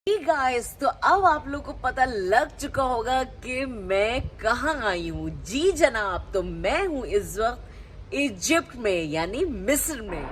Guys, तो अब आप लोग को पता लग चुका होगा कि मैं कहाँ आई हूँ। जी जनाब, तो मैं हूँ इस वक्त इजिप्ट में यानी मिस्र में।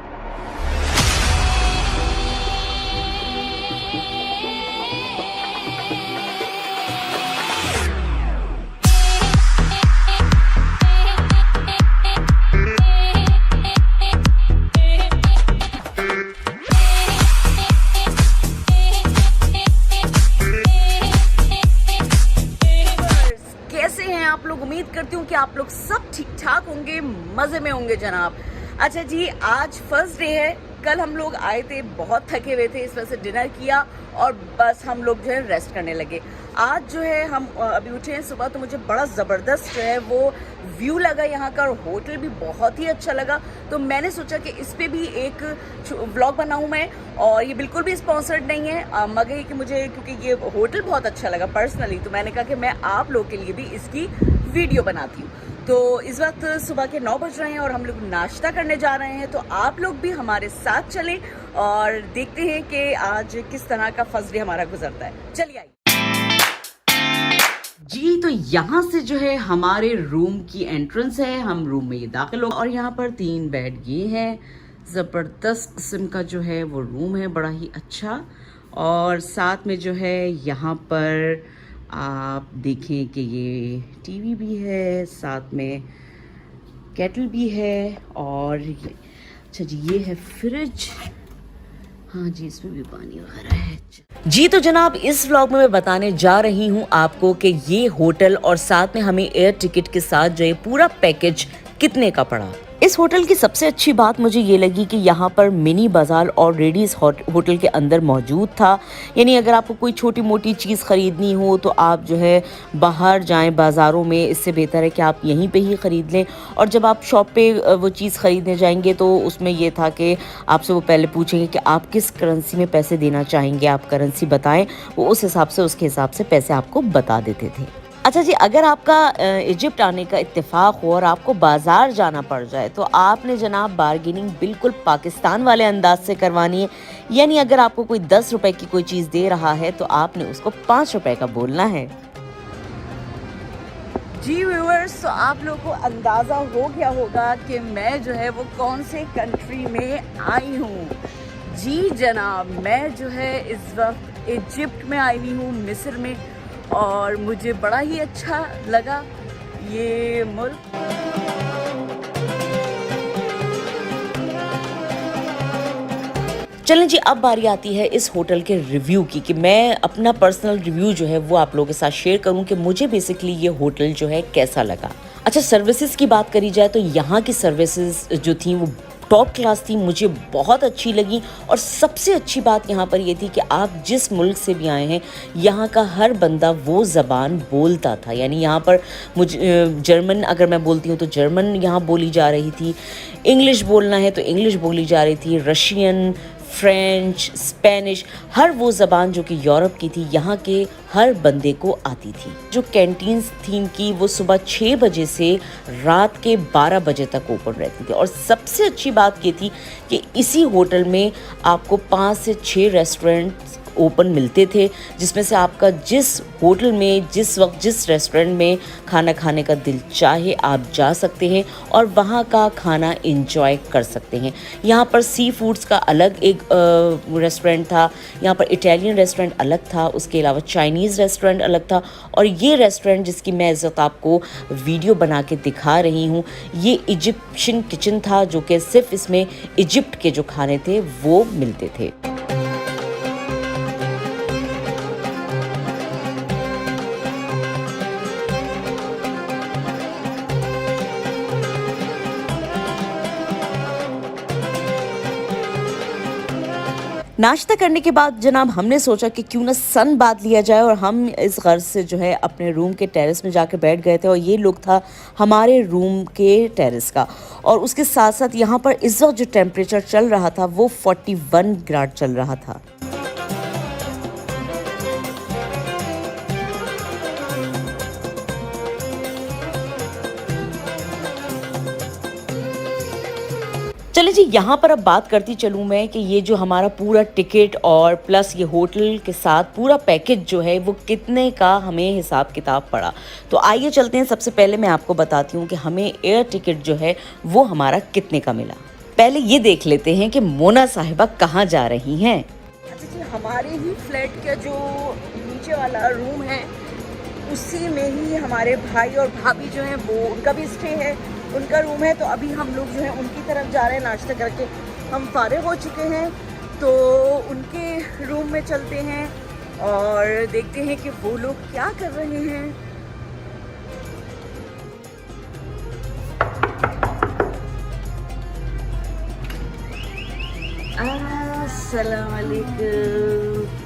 कैसे हैं आप लोग? उम्मीद करती हूँ कि आप लोग सब ठीक ठाक होंगे, मजे में होंगे जनाब। अच्छा जी, आज फर्स्ट डे है। कल हम लोग आए थे, बहुत थके हुए थे, इस वजह से डिनर किया और बस हम लोग जो है रेस्ट करने लगे। आज जो है हम अभी उठे हैं सुबह, तो मुझे बड़ा ज़बरदस्त जो है वो व्यू लगा यहाँ का और होटल भी बहुत ही अच्छा लगा। तो मैंने सोचा कि इस पे भी एक व्लॉग बनाऊँ मैं। और ये बिल्कुल भी स्पॉन्सर्ड नहीं है, मगर कि मुझे क्योंकि ये होटल बहुत अच्छा लगा पर्सनली, तो मैंने कहा कि मैं आप लोग के लिए भी इसकी वीडियो बनाती हूँ। तो इस वक्त सुबह के 9 बज रहे हैं और हम लोग नाश्ता करने जा रहे हैं। तो आप लोग भी हमारे साथ चलें और देखते हैं कि आज किस तरह का फर्स्ट डे हमारा गुजरता है। चलिए आइए जी। तो यहाँ से जो है हमारे रूम की एंट्रेंस है, हम रूम में ये दाखिल हो और यहाँ पर 3 बेड ये है। ज़बरदस्त किस्म का जो है वो रूम है, बड़ा ही अच्छा। और साथ में जो है यहाँ पर आप देखें कि ये टीवी भी है, साथ में केटल भी है और अच्छा जी ये है फ्रिज। हाँ जी, इसमें भी पानी वगैरह है जी। तो जनाब, इस व्लॉग में मैं बताने जा रही हूँ आपको कि ये होटल और साथ में हमें एयर टिकट के साथ जो ये पूरा पैकेज कितने का पड़ा। इस होटल की सबसे अच्छी बात मुझे ये लगी कि यहाँ पर मिनी बाजार ऑलरेडी इस होटल के अंदर मौजूद था। यानी अगर आपको कोई छोटी मोटी चीज़ ख़रीदनी हो तो आप जो है बाहर जाएं बाज़ारों में, इससे बेहतर है कि आप यहीं पे ही ख़रीद लें। और जब आप शॉप पे वो चीज़ ख़रीदने जाएंगे तो उसमें ये था कि आपसे वो पहले पूछेंगे कि आप किस करेंसी में पैसे देना चाहेंगे, आप करेंसी बताएँ, वो उस हिसाब से उसके हिसाब से पैसे आपको बता देते थे। अच्छा जी, अगर आपका इजिप्ट आने का इत्तेफाक हो और आपको बाज़ार जाना पड़ जाए तो आपने जनाब बार्गेनिंग बिल्कुल पाकिस्तान वाले अंदाज से करवानी है। यानी अगर आपको कोई 10 रुपए की कोई चीज़ दे रहा है तो आपने उसको 5 रुपए का बोलना है। जी व्यूअर्स, तो आप लोगों को अंदाज़ा हो गया होगा कि मैं जो है वो कौन से कंट्री में आई हूँ। जी जनाब, मैं जो है इस वक्त इजिप्ट में आई हुई हूँ, मिस्र में। और मुझे बड़ा ही अच्छा लगा ये मुल्क। चलें जी, अब बारी आती है इस होटल के रिव्यू की कि मैं अपना पर्सनल रिव्यू जो है वो आप लोगों के साथ शेयर करूं कि मुझे बेसिकली ये होटल जो है कैसा लगा। अच्छा, सर्विसेज की बात करी जाए तो यहाँ की सर्विसेज जो थी वो टॉप क्लास थी, मुझे बहुत अच्छी लगी। और सबसे अच्छी बात यहाँ पर ये थी कि आप जिस मुल्क से भी आए हैं, यहाँ का हर बंदा वो ज़बान बोलता था। यानी यहाँ पर मुझे जर्मन अगर मैं बोलती हूँ तो जर्मन यहाँ बोली जा रही थी, इंग्लिश बोलना है तो इंग्लिश बोली जा रही थी, रशियन, फ्रेंच, स्पेनिश, हर वो ज़बान जो कि यूरोप की थी यहाँ के हर बंदे को आती थी। जो कैंटीन्स थी की वो सुबह 6 बजे से रात के 12 बजे तक ओपन रहती थी। और सबसे अच्छी बात ये थी कि इसी होटल में आपको 5 से 6 रेस्टोरेंट्स ओपन मिलते थे, जिसमें से आपका जिस होटल में जिस वक्त जिस रेस्टोरेंट में खाना खाने का दिल चाहे आप जा सकते हैं और वहाँ का खाना एंजॉय कर सकते हैं। यहाँ पर सी फूड्स का अलग एक रेस्टोरेंट था, यहाँ पर इटालियन रेस्टोरेंट अलग था, उसके अलावा चाइनीज़ रेस्टोरेंट अलग था। और ये रेस्टोरेंट जिसकी मैं इस वक्त आपको वीडियो बना के दिखा रही हूँ, ये इजिप्शियन किचन था, जो कि सिर्फ इसमें इजिप्ट के जो खाने थे वो मिलते थे। नाश्ता करने के बाद जनाब हमने सोचा कि क्यों ना सन बात लिया जाए और हम इस गर्ज से जो है अपने रूम के टेरेस में जाकर बैठ गए थे। और ये लुक था हमारे रूम के टेरेस का। और उसके साथ साथ यहाँ पर इस वक्त जो टेम्परेचर चल रहा था वो 41 ग्रेड चल रहा था। चलिए जी, जी, यहाँ पर अब बात करती चलूँ मैं कि ये जो हमारा पूरा टिकट और प्लस ये होटल के साथ पूरा पैकेज जो है वो कितने का हमें हिसाब किताब पड़ा। तो आइए चलते हैं, सबसे पहले मैं आपको बताती हूँ कि हमें एयर टिकट जो है वो हमारा कितने का मिला। पहले ये देख लेते हैं कि मोना साहिबा कहाँ जा रही हैं। अच्छा जी, हमारे ही फ्लैट का जो नीचे वाला रूम है उसी में ही हमारे भाई और भाभी जो हैं वो उनका भी स्टे है, उनका रूम है। तो अभी हम लोग जो है उनकी तरफ जा रहे हैं, नाश्ता करके हम फारिग हो चुके हैं। तो उनके रूम में चलते हैं और देखते हैं कि वो लोग क्या कर रहे हैं। अस्सलाम वालेकुम।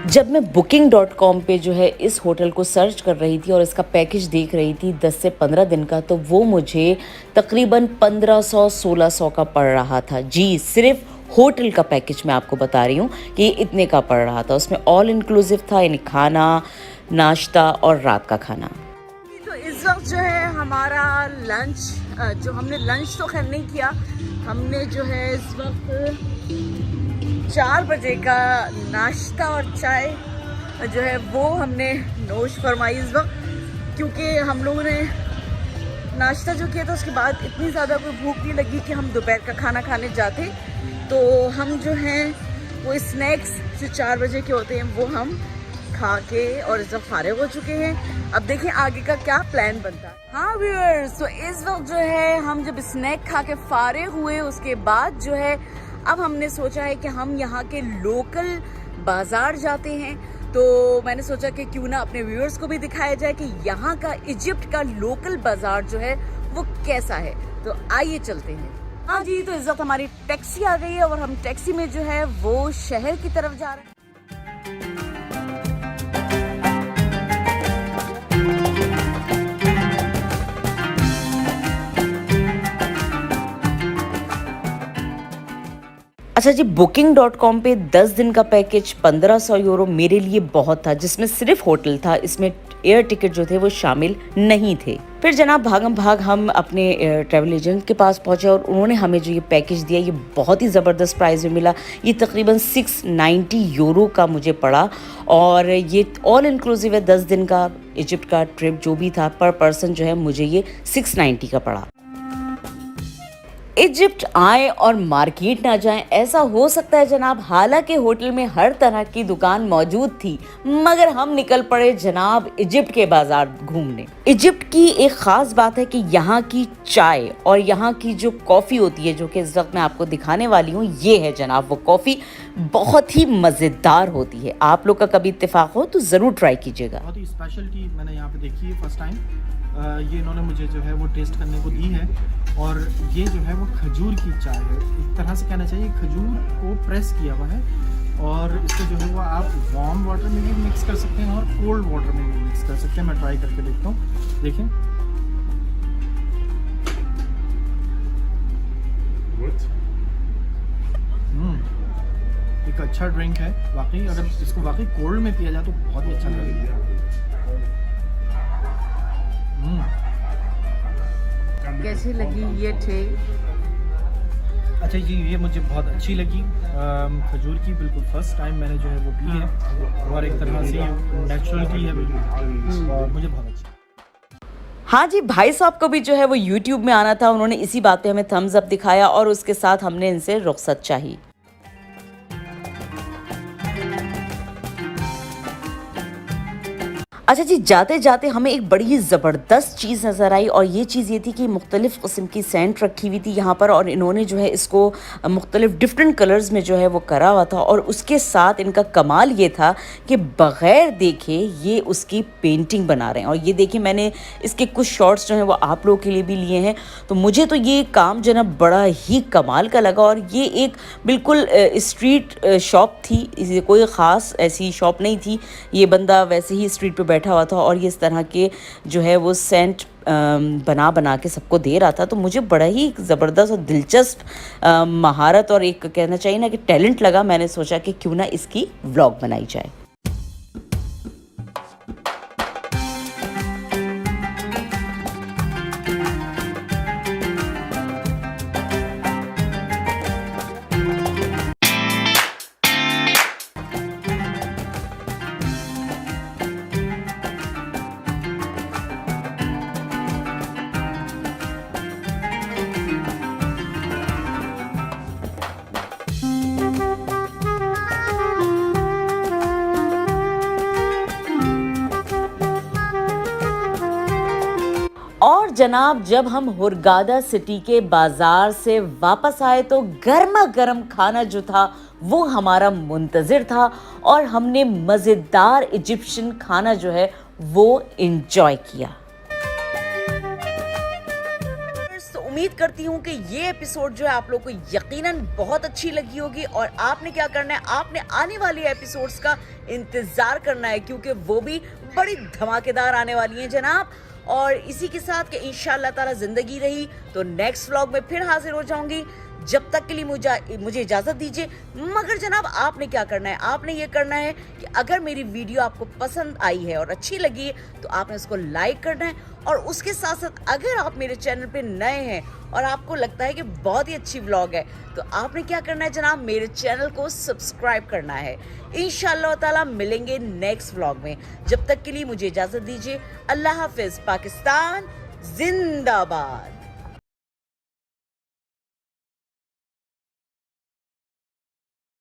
जब मैं booking.com पे जो है इस होटल को सर्च कर रही थी और इसका पैकेज देख रही थी 10 से 15 दिन का, तो वो मुझे तकरीबन 1500-1600 का पड़ रहा था। जी, सिर्फ होटल का पैकेज मैं आपको बता रही हूँ कि इतने का पड़ रहा था। उसमें ऑल इंक्लूसिव था, यानी खाना, नाश्ता और रात का खाना। तो इस वक्त जो है हमारा लंच, जो हमने लंच तो खैर नहीं किया, हमने जो है इस वक्त 4 बजे का नाश्ता और चाय जो है वो हमने नोश फरमाई इस वक्त, क्योंकि हम लोगों ने नाश्ता जो किया था उसके बाद इतनी ज़्यादा कोई भूख नहीं लगी कि हम दोपहर का खाना खाने जाते। तो हम जो हैं वो स्नैक्स जो 4 बजे के होते हैं वो हम खा के और इस वक्त फारिग हो चुके हैं। अब देखें आगे का क्या प्लान बनता है। हाँ व्यूअर्स, तो इस वक्त जो है हम जब स्नैक खा के फारिग हुए उसके बाद जो है अब हमने सोचा है कि हम यहाँ के लोकल बाज़ार जाते हैं। तो मैंने सोचा कि क्यों ना अपने व्यूअर्स को भी दिखाया जाए कि यहाँ का इजिप्ट का लोकल बाज़ार जो है वो कैसा है। तो आइए चलते हैं। हाँ जी, तो इस वक्त हमारी टैक्सी आ गई है और हम टैक्सी में जो है वो शहर की तरफ जा रहे हैं। अच्छा जी, booking.com पे 10 दिन का पैकेज 1500 यूरो मेरे लिए बहुत था, जिसमें सिर्फ होटल था, इसमें एयर टिकट जो थे वो शामिल नहीं थे। फिर जनाब भागम भाग हम अपने ट्रैवल एजेंट के पास पहुंचे और उन्होंने हमें जो ये पैकेज दिया ये बहुत ही ज़बरदस्त प्राइस में मिला। ये तकरीबन 690 यूरो का मुझे पड़ा और ये ऑल इंक्लूसिव है। 10 दिन का इजिप्ट का ट्रिप जो भी था पर पर्सन जो है मुझे ये 690 का पड़ा। इजिप्ट आए और मार्केट ना जाएं, ऐसा हो सकता है जनाब। हालांकि होटल में हर तरह की दुकान मौजूद थी, मगर हम निकल पड़े जनाब इजिप्ट के बाजार घूमने। इजिप्ट की एक ख़ास बात है कि यहाँ की चाय और यहाँ की जो कॉफ़ी होती है, जो कि इस वक्त मैं आपको दिखाने वाली हूँ, ये है जनाब वो कॉफ़ी, बहुत ही मज़ेदार होती है। आप लोग का कभी इत्तेफाक हो तो ज़रूर ट्राई कीजिएगा। बहुत ही स्पेशलिटी मैंने यहाँ पे देखी है फर्स्ट टाइम। ये इन्होंने मुझे जो है वो टेस्ट करने को दी है और ये जो है वो खजूर की चाय है। एक तरह से कहना चाहिए खजूर को प्रेस किया हुआ है और इसको जो है वो आप वार्म वाटर में भी मिक्स कर सकते हैं और कोल्ड वाटर में भी मिक्स कर सकते हैं। मैं ट्राई करके देखता हूँ, देखें। एक अच्छा ड्रिंक है वाकई। अगर इसको वाकई कोल्ड में पिया जाए तो बहुत ही अच्छा लगेगा। कैसी लगी ये थे? अच्छा जी, ये मुझे बहुत अच्छी लगी। खजूर की बिल्कुल फर्स्ट टाइम मैंने जो है वो पी है और एक तरह से नेचुरलिटी है बिल्कुल और मुझे बहुत अच्छा। हाँ जी, भाई साहब को भी जो है वो YouTube में आना था, उन्होंने इसी बात पे हमें थम्स अप दिखाया और उसके साथ हमने इनसे रुखसत चाही। अच्छा जी, जाते जाते हमें एक बड़ी ही ज़बरदस्त चीज़ नज़र आई और ये चीज़ ये थी कि मुख्तलिफ़ किस्म की सेंट रखी हुई थी यहाँ पर और इन्होंने जो है इसको मुख्तलिफ़ डिफरेंट कलर्स में जो है वो करा हुआ था। और उसके साथ इनका कमाल ये था कि बग़ैर देखे ये उसकी पेंटिंग बना रहे हैं। और ये देखिए, मैंने इसके कुछ शॉट्स जो हैं वो आप लोगों के लिए भी लिए हैं। तो मुझे तो ये काम जो है बड़ा ही कमाल का लगा और ये एक बिल्कुल स्ट्रीट शॉप थी, कोई ख़ास ऐसी शॉप नहीं थी। ये बंदा वैसे ही स्ट्रीट पर बैठा हुआ था और ये इस तरह के जो है वो सेंट बना के सबको दे रहा था। तो मुझे बड़ा ही ज़बरदस्त और दिलचस्प महारत और एक कहना चाहिए ना कि टैलेंट लगा। मैंने सोचा कि क्यों ना इसकी व्लॉग बनाई जाए। और जनाब जब हम हुरगादा सिटी के बाज़ार से वापस आए तो गर्मा गर्म खाना जो था वो हमारा मुंतज़िर था और हमने मज़ेदार इजिप्शियन खाना जो है वो इंजॉय किया। तो उम्मीद करती हूँ कि ये एपिसोड जो है आप लोग को यकीनन बहुत अच्छी लगी होगी और आपने क्या करना है, आपने आने वाली एपिसोड्स का इंतज़ार करना है क्योंकि वो भी बड़ी धमाकेदार आने वाली हैं जनाब। और इसी के साथ कि इंशाअल्लाह ताला ज़िंदगी रही तो नेक्स्ट व्लॉग में फिर हाजिर हो जाऊंगी। जब तक के लिए मुझे इजाज़त दीजिए। मगर जनाब आपने क्या करना है, आपने ये करना है कि अगर मेरी वीडियो आपको पसंद आई है और अच्छी लगी है तो आपने उसको लाइक करना है और उसके साथ साथ अगर आप मेरे चैनल पे नए हैं और आपको लगता है कि बहुत ही अच्छी व्लॉग है तो आपने क्या करना है जनाब, मेरे चैनल को सब्सक्राइब करना है। इंशाअल्लाह ताला मिलेंगे नेक्स्ट व्लॉग में। जब तक के लिए मुझे इजाज़त दीजिए। अल्लाह हाफिज़। पाकिस्तान जिंदाबाद।